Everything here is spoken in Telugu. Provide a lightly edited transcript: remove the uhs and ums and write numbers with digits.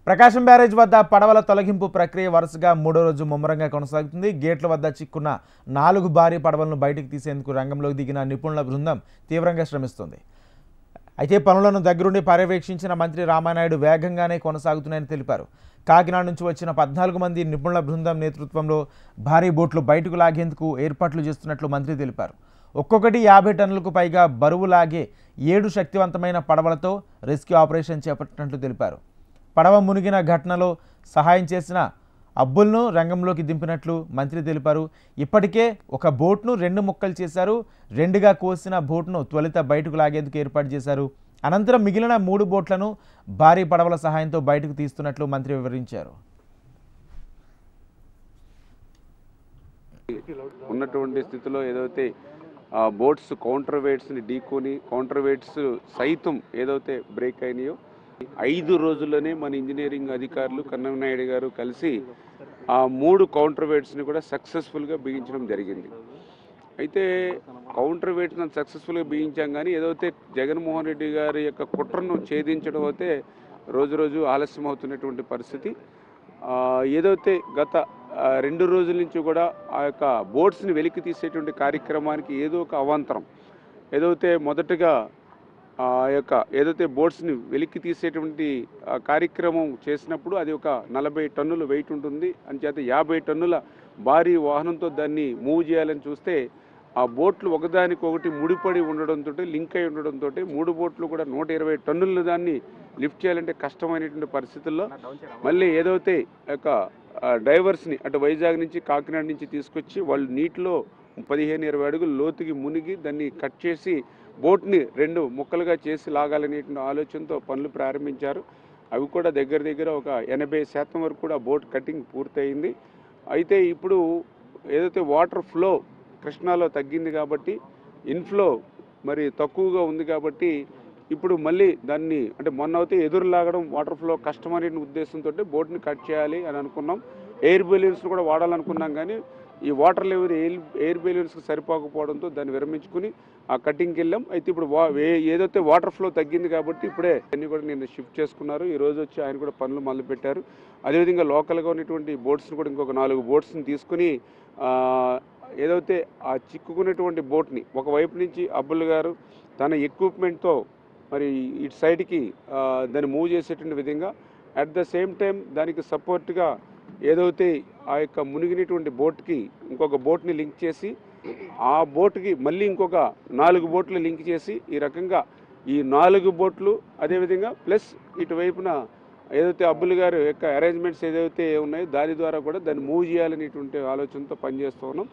ప్రకాశం బ్యారేజ్ వద్ద పడవల తొలగింపు ప్రక్రియ వరుసగా మూడో రోజు ముమ్మరంగా కొనసాగుతుంది. గేట్ల వద్ద చిక్కున్న 4 భారీ పడవలను బయటకు తీసేందుకు రంగంలోకి దిగిన నిపుణుల బృందం తీవ్రంగా శ్రమిస్తుంది. అయితే పనులను దగ్గరుండి పర్యవేక్షించిన మంత్రి రామానాయుడు వేగంగానే కొనసాగుతున్నాయని తెలిపారు. కాకినాడ నుంచి వచ్చిన 14 మంది నిపుణుల బృందం నేతృత్వంలో భారీ బోట్లు బయటకు లాగేందుకు ఏర్పాట్లు చేస్తున్నట్లు మంత్రి తెలిపారు. ఒక్కొక్కటి 50 టన్నులకు పైగా బరువు లాగే 7 శక్తివంతమైన పడవలతో రెస్క్యూ ఆపరేషన్ చేపట్టినట్లు తెలిపారు. పడవ మునిగిన ఘటనలో సహాయం చేసిన అబ్బులను రంగంలోకి దింపినట్లు మంత్రి తెలిపారు. ఇప్పటికే ఒక బోట్ను 2 ముక్కలు చేశారు. 2గా కోసిన బోట్ను త్వరిత బయటకు లాగేందుకు ఏర్పాటు చేశారు. అనంతరం మిగిలిన 3 బోట్లను భారీ పడవల సహాయంతో బయటకు తీస్తున్నట్లు మంత్రి వివరించారు. ఉన్నటువంటి స్థితిలో ఏదైతే బోట్స్ కౌంటర్ వెయిట్స్ని ఢీకొని కౌంటర్ వెయిట్స్ సైతం ఏదైతే బ్రేక్ అయినాయో 5 రోజుల్లోనే మన ఇంజనీరింగ్ అధికారులు కన్నమనాయుడు గారు కలిసి ఆ 3 కౌంటర్ వెయిట్స్ని కూడా సక్సెస్ఫుల్గా బిగించడం జరిగింది. అయితే కౌంటర్ వెయిట్స్ని సక్సెస్ఫుల్గా బిగించాం, కానీ ఏదైతే జగన్మోహన్ రెడ్డి గారి యొక్క కుట్రను ఛేదించడం అయితే రోజు రోజు ఆలస్యం అవుతున్నటువంటి పరిస్థితి. ఏదైతే గత 2 రోజుల నుంచి కూడా ఆ యొక్క బోట్స్ని వెలికి తీసేటువంటి కార్యక్రమానికి ఏదో ఒక అవాంతరం, ఏదైతే మొదటగా ఏదైతే బోట్స్ని వెలికి తీసేటువంటి కార్యక్రమం చేసినప్పుడు అది ఒక 40 టన్నుల వెయిట్ ఉంటుంది. అంచేత 50 టన్నుల భారీ వాహనంతో దాన్ని మూవ్ చేయాలని చూస్తే ఆ బోట్లు ఒకదానికొకటి ముడిపడి ఉండడంతో, లింక్ అయి ఉండడంతో 3 బోట్లు కూడా 120 టన్నుల దాన్ని లిఫ్ట్ చేయాలంటే కష్టమైనటువంటి పరిస్థితుల్లో మళ్ళీ ఏదైతే యొక్క డైవర్స్ని అటు వైజాగ్ నుంచి కాకినాడ నుంచి తీసుకొచ్చి వాళ్ళు నీటిలో 15-20 అడుగులు లోతుకి మునిగి దాన్ని కట్ చేసి బోట్ని 2 ముక్కలుగా చేసి లాగాలనేటువంటి ఆలోచనతో పనులు ప్రారంభించారు. అవి కూడా దగ్గర ఒక 80% వరకు కూడా బోట్ కటింగ్ పూర్తయింది. అయితే ఇప్పుడు ఏదైతే వాటర్ ఫ్లో కృష్ణాలో తగ్గింది కాబట్టి ఇన్ఫ్లో మరి తక్కువగా ఉంది కాబట్టి ఇప్పుడు మళ్ళీ దాన్ని అంటే మొన్న అయితే ఎదురు లాగడం వాటర్ ఫ్లో కష్టమనే ఉద్దేశంతో బోట్ని కట్ చేయాలి అని అనుకున్నాం. ఎయిర్ బెలూన్స్ కూడా వాడాలనుకున్నాం, కానీ ఈ వాటర్ లెవెల్ ఎయిర్ బెలూన్స్కి సరిపోకపోవడంతో దాన్ని విరమించుకుని ఆ కటింగ్కి వెళ్ళాం. అయితే ఇప్పుడు ఏదైతే వాటర్ ఫ్లో తగ్గింది కాబట్టి ఇప్పుడే అన్నీ కూడా నేను షిఫ్ట్ చేసుకున్నారు. ఈ రోజు వచ్చి ఆయన కూడా పనులు మొదలుపెట్టారు. అదేవిధంగా లోకల్గా ఉన్నటువంటి బోట్స్ని కూడా ఇంకొక 4 బోట్స్ని తీసుకుని ఏదైతే ఆ చిక్కుకున్నటువంటి బోట్ని ఒకవైపు నుంచి అబ్బుల్ గారు తన ఎక్విప్మెంట్తో మరి ఇటు సైడ్కి దాన్ని మూవ్ చేసేటువంటి విధంగా, అట్ ద సేమ్ టైం దానికి సపోర్ట్గా ఏదైతే ఆ యొక్క మునిగినటువంటి బోట్కి ఇంకొక బోట్ని లింక్ చేసి ఆ బోట్కి మళ్ళీ ఇంకొక 4 బోట్లు లింక్ చేసి ఈ రకంగా ఈ 4 బోట్లు అదేవిధంగా ప్లస్ ఇటువైపున ఏదైతే అబ్బుల్ గారు యొక్క అరేంజ్మెంట్స్ ఏదైతే ఉన్నాయో దాని ద్వారా కూడా దాన్ని మూవ్ చేయాలనేటువంటి ఆలోచనతో పనిచేస్తూ ఉన్నాం.